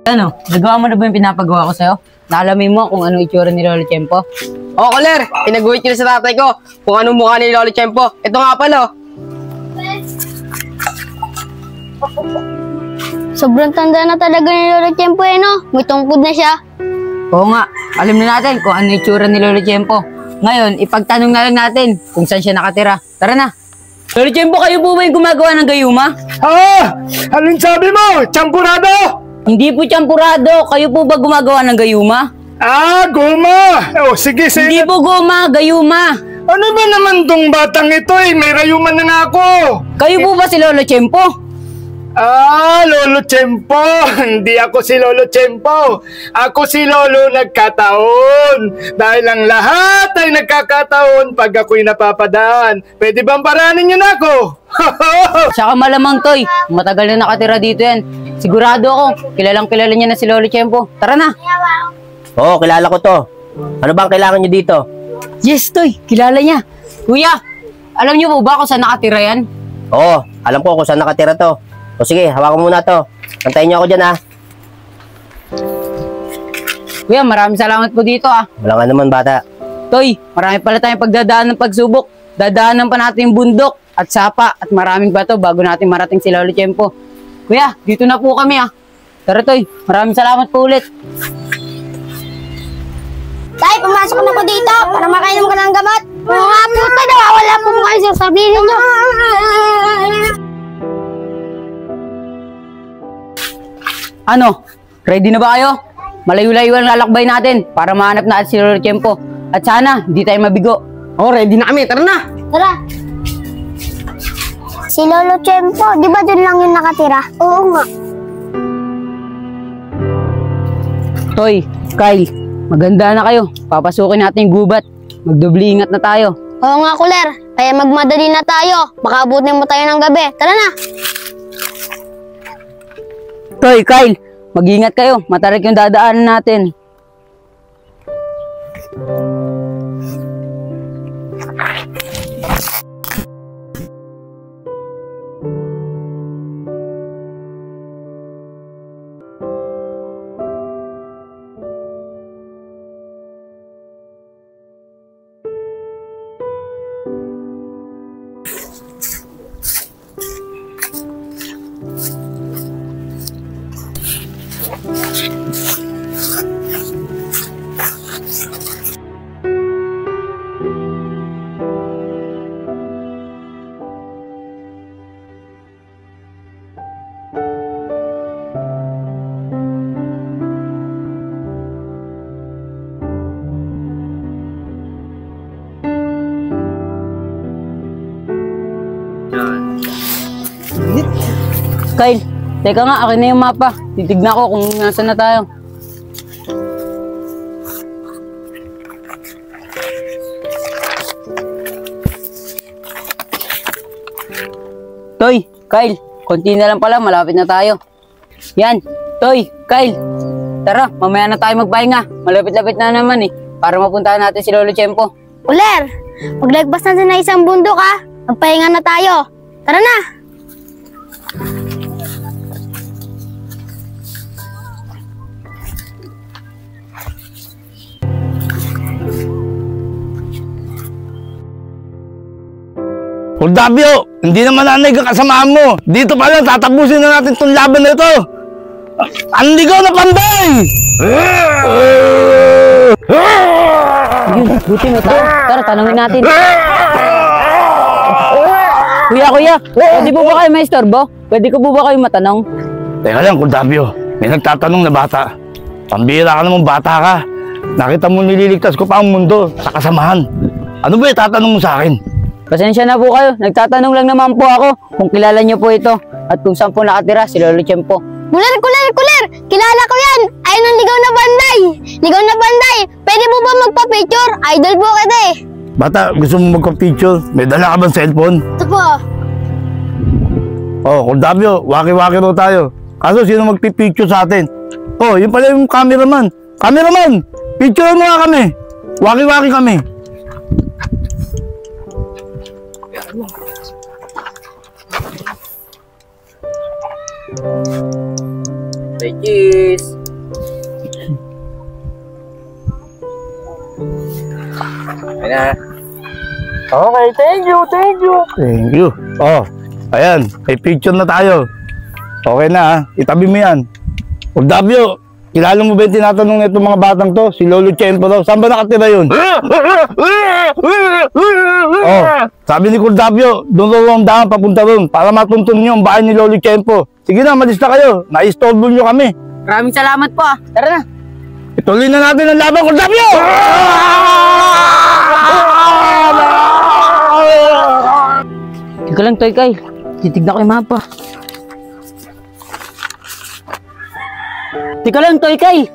Ano, nagawa mo na ba yung pinapagawa ko sa'yo? Naalamin mo kung anong itsura ni Lolo Tiyempo? Oo, Kuler. Pinaguhit ko na sa tatay ko kung anong mukha ni Lolo Tiyempo. Ito nga pala. Sobrang tanda na talaga ni Lolo Tiyempo no? May tungkod na siya. Oo nga, alam na natin kung ano itsura ni Lolo Tiyempo. Ngayon, ipagtanong na lang natin kung saan siya nakatira. Tara na! Lolo Tiyempo, kayo po ba yung gumagawa ng gayuma? Anong sabi mo? Champurado? Hindi po tiyempurado. Kayo po ba gumagawa ng gayuma? Guma! Sige, Hindi po guma, gayuma. Ano ba naman tong batang ito May rayuman na nga ako. Kayo po ba si Lolo Tiyempo? Lolo Tiyempo. Hindi ako si Lolo Tiyempo. Ako si Lolo Nagkataon. Dahil ang lahat ay nagkakataon pag ako'y napapadaan. Pwede bang paranin niyo na ako? Saka malamang, Toy. Matagal na nakatira dito yan. Sigurado ako, kilalang kilala niya na si Lolo Tiyempo. Tara na! Oo, kilala ko to. Ano bang kailangan niyo dito? Yes, Toy. Kilala niya. Kuya, alam niyo po ba kung saan nakatira yan? Oo, alam ko kung saan nakatira to. O sige, hawakan mo muna to. Antayin niyo ako dyan, ha? Kuya, maraming salamat po dito, Wala nga naman, bata. Toy, marami pala tayong pagdadaan ng pagsubok. Dadaanan pa natin yung bundok at sapa at maraming bato bago natin marating si Lolo Tiyempo. Kuya, dito na po kami, Tara, Toy. Maraming salamat po ulit. Tay, pumasok na po dito para makainom ka ng gamot. Oo nga po, tay. Nawawala po mo kayo sa sabihin niyo. Ano? Ready na ba kayo? Malayo-layo ang lalakbay natin para mahanap natin si Lolo Tiyempo. At sana, hindi tayo mabigo. Oo, ready na kami. Tara na! Tara. Si Lolo Tiyempo, di ba dun lang yung nakatira? Oo nga. Toy, Kyle, maganda na kayo. Papasukin natin yung gubat. Magdobli ingat na tayo. Oo nga, Kuler. Kaya magmadali na tayo. Baka abutin mo tayo ng gabi. Tara na. Toy, Kyle, mag-ingat kayo. Matarik yung dadaanan natin. Kyle, teka nga, akin na yung mapa. Titignan ko kung nasaan na tayo. Toy, Kyle, konti na lang pala, malapit na tayo. Yan, Toy, Kyle, tara, mamaya na tayo magpahinga. Malapit-lapit na naman para mapuntahan natin si Lolo Tiyempo. Kuler, paglagpas natin na isang bundok magpahinga na tayo. Tara na. Oldabio, hindi naman nanay kakasamahan mo. Dito pa lang, tatapusin na natin itong laban na ito. Andigaw na panday! Yun, buti mo tayo. Tara, tanongin natin. Kuya, pwede po ba kayo may istorbo? Pwede ko po ba kayo matanong? Teka lang, Oldabio. May nagtatanong na bata. Pambira ka namang bata ka. Nakita mo nililigtas ko pa ang mundo sa kasamahan. Ano ba tatanong mo sa akin? Pasensya na po kayo. Nagtatanong lang naman po ako kung kilala niyo po ito at kung saan po nakatira si Lolo Tiyempo. Kuler! Kilala ko yan! Ayun ang ligaw na banday! Ligaw na banday! Pwede mo ba magpa-picture? Idol po kita Bata, gusto mo magpa-picture? May dala ka bang cellphone? Ito po. Oldabio, waki-waki ro tayo. Kaso sino magpipicture sa atin? Yun pala yung cameraman. Cameraman! Picture mo nga kami. Waki-waki kami. Cheese! Okay, thank you, thank you. Thank you. Oh, ayan, may picture na tayo. Okay na ha, itabi mo yan. Octavio, kilala mo ba yung tinatanong na itong mga batang to? Si Lolo Chempo daw. Saan ba nakatira yun? Oh, sabi ni Octavio, doon daw ang daan papunta doon para matuntun nyo ang bahay ni Lolo Chempo. Sige na, malis na kayo. Na-istorbo nyo kami. Maraming salamat po ah. Tara na. Ituloy na natin ang laban, Octavio! Teka lang, Toy Kyle. Titignan ko yung mapa. Teka lang, Toy Kyle.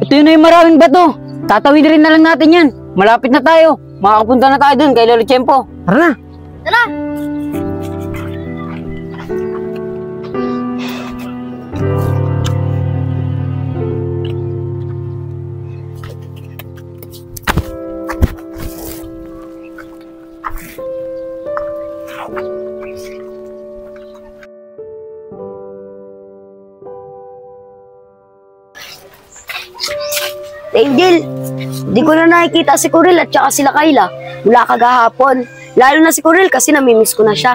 Ito yun na yung maraming bato. Tatawid rin na lang natin yan. Malapit na tayo. Makakapunta na tayo dun kay Lolo Chempo. Tara na. Tara! Angel, di ko na nakikita si Corel at saka sila Kayla mula kagahapon. Lalo na si Corel kasi namimiss ko na siya.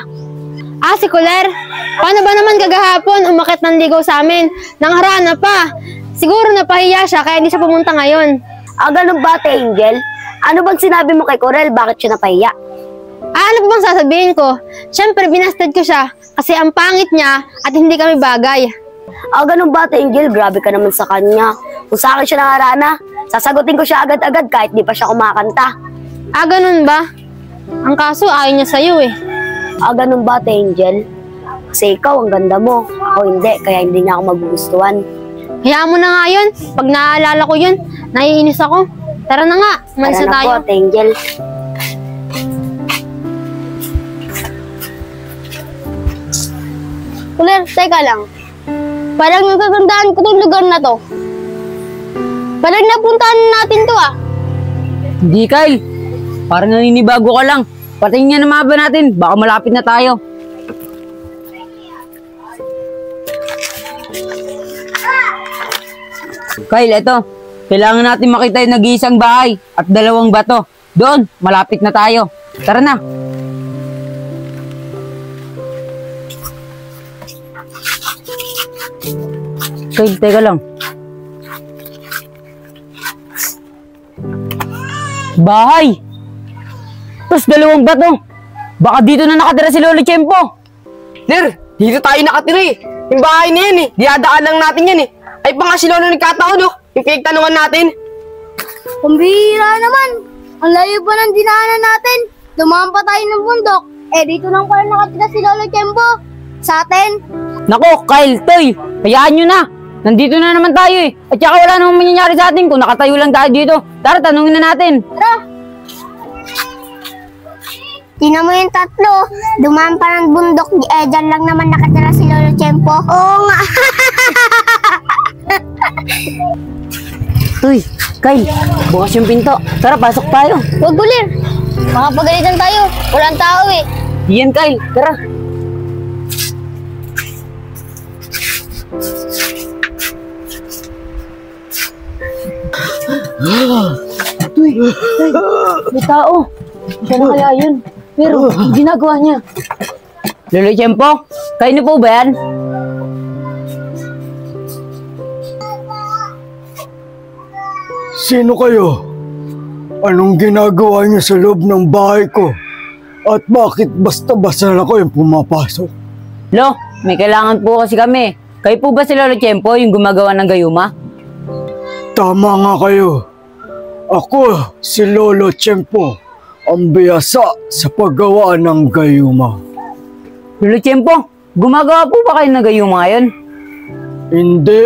Ah, si Kuler. Paano ba naman kagahapon umakit ng ligaw sa amin? Nangharaan na pa. Siguro napahiya siya kaya hindi siya pumunta ngayon. Ah, ganun ba, Ate Angel? Ano bang sinabi mo kay Corel? Bakit siya napahiya? Ah, ano ba bang sasabihin ko? Siyempre, binasted ko siya kasi ang pangit niya at hindi kami bagay. Ah, ganun ba, Ate Angel? Grabe ka naman sa kanya. Kung sa akin siya nangarana, sasagutin ko siya agad-agad kahit di pa siya kumakanta. Ah, ganun ba? Ang kaso, ayaw niya sa'yo eh. Ah, ganun ba, Ate Angel? Kasi ikaw, ang ganda mo. Ako hindi, kaya hindi niya ako magugustuhan. Hayaan mo na nga yun. Pag naaalala ko yun, naiinis ako. Tara na nga, umalis na Tara na tayo. po, Ate Angel. Kuler, teka lang. Parang natatandaan ko tong lugar na to. Parang napuntahan natin to ah. Hindi, Kyle. Parang naninibago ka lang. Patingin nga na mapa natin. Baka malapit na tayo. Kyle, eto. Kailangan natin makita yung nag-iisang bahay at 2 bato. Doon, malapit na tayo. Tara na. Kyle, teka lang. Bahay! Tapos 2 bato. Baka dito na nakatira si Lolo Chempo. Ner, dito tayo nakatira eh. Yung bahay na yan eh. Diadaan lang natin yan eh. Ay pa nga si Lolo nagkataon oh. Yung pinagtanungan natin. Kumbira naman. Ang layo pa ng dinaanan natin. Dumaan pa tayo ng bundok. Eh, dito lang pala nakatira si Lolo Chempo. Sa atin. Nako, Kyle, Toy, hayaan nyo na. Nandito na naman tayo eh. At saka wala namang mangyayari sa atin kung nakatayo lang tayo dito. Tara, tanungin na natin. Tara. Tingnan mo yung tatlo. Dumaan pa ng bundok. Dyan lang naman nakatira si Lolo Chempo. Oo nga. Toy, Kyle, bukas yung pinto. Tara, pasok tayo. Huwag Kuler. Makapagalitan tayo. Walang tao eh. Iyan, Kyle, tara. Toy, may tao. Siya na kaya yun. Pero, ginagawa niya. Lolo Chempo, kayo na po ba yan? Sino kayo? Anong ginagawa niyo sa loob ng bahay ko? At bakit basta-basta na ako yung pumapasok? Lo, may kailangan po kasi kami. Kayo po ba si Lolo Chempo yung gumagawa ng gayuma? Tama nga kayo. Ako, si Lolo Chempo, ang biyasa sa paggawa ng gayuma. Lolo Chempo, gumagawa po ba kayo ng gayuma ngayon? Hindi.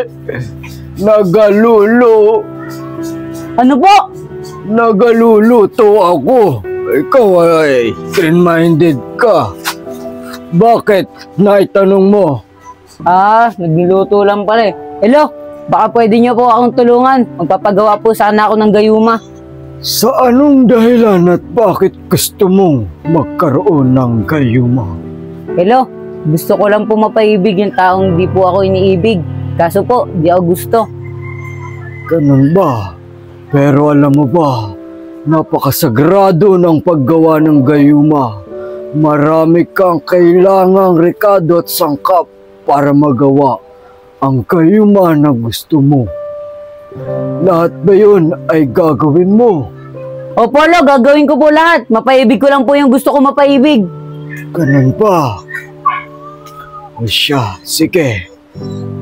Nagalulo. Ano po? Nagaluluto ako. Ikaw ay green-minded ka. Bakit? Naitanong mo. Ah, nagluluto lang pala eh. Hello, baka pwede niyo po akong tulungan. Magpapagawa po sana ako ng gayuma. Sa anong dahilan at bakit gusto mong magkaroon ng gayuma? Hello, gusto ko lang po mapaibig yung taong di po ako iniibig. Kaso po, di ako gusto. Ganun ba? Pero alam mo ba, napakasagrado ng paggawa ng gayuma. Marami kang kailangang rekado at sangkap para magawa ang gayuma na gusto mo. Lahat ba yun ay gagawin mo? Opo, Lo, gagawin ko po lahat. Mapaibig ko lang po yung gusto ko mapaibig. Ganun ba? O siya, sige.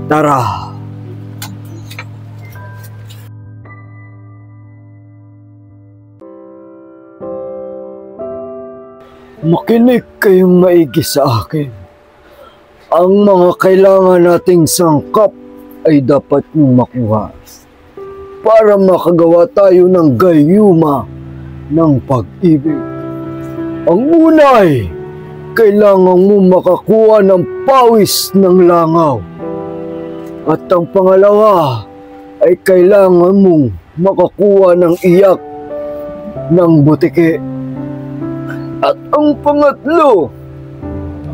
Tara. Makinig kayong maigi sa akin. Ang mga kailangan nating sangkap ay dapat niyong makuha para makagawa tayo ng gayuma ng pag-ibig. Ang una ay kailangan mo makakuha ng pawis ng langaw. At ang pangalawa ay kailangan mong makakuha ng iyak ng butiki. At ang pangatlo,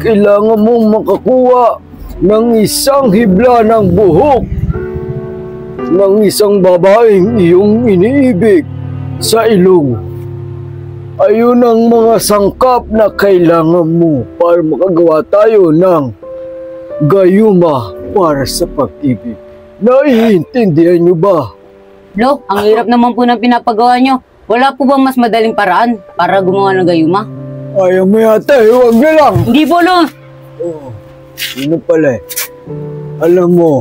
kailangan mong makakuha ng isang hibla ng buhok ng isang babaeng iyong iniibig sa ilong. Ayun ang mga sangkap na kailangan mo para makagawa tayo ng gayuma para sa pag-ibig. Naiintindihan niyo ba? Lo, ang hirap naman po ng pinapagawa nyo. Wala po bang mas madaling paraan para gumawa ng gayuma? Ayaw mo yata eh, huwag na lang. Hindi po, Lo. Oh, yun pala eh. Alam mo,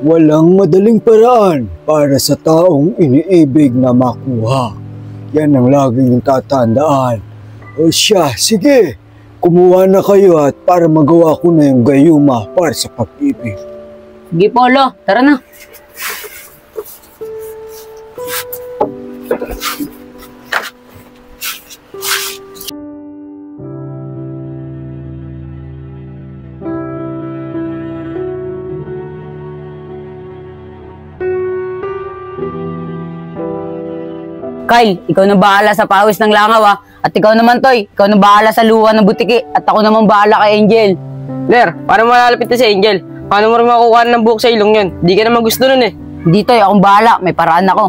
walang madaling paraan para sa taong iniibig na makuha. Yan ang laging tatandaan. O siya, sige, kumuha na kayo at para magawa ko na yung gayuma para sa pag-ibig. Sige po, Lo. Tara na. Kyle, ikaw na bahala sa pawis ng langaw ah. At ikaw naman, Toy, ikaw na bahala sa luha ng butiki. At ako naman bahala kay Angel. Ler, paano malalapit na si Angel? Paano mo rin makukuha ng buhok sa ilong yun? Di ka naman gusto nun eh. Hindi, Toy, akong bahala. May paraan ako.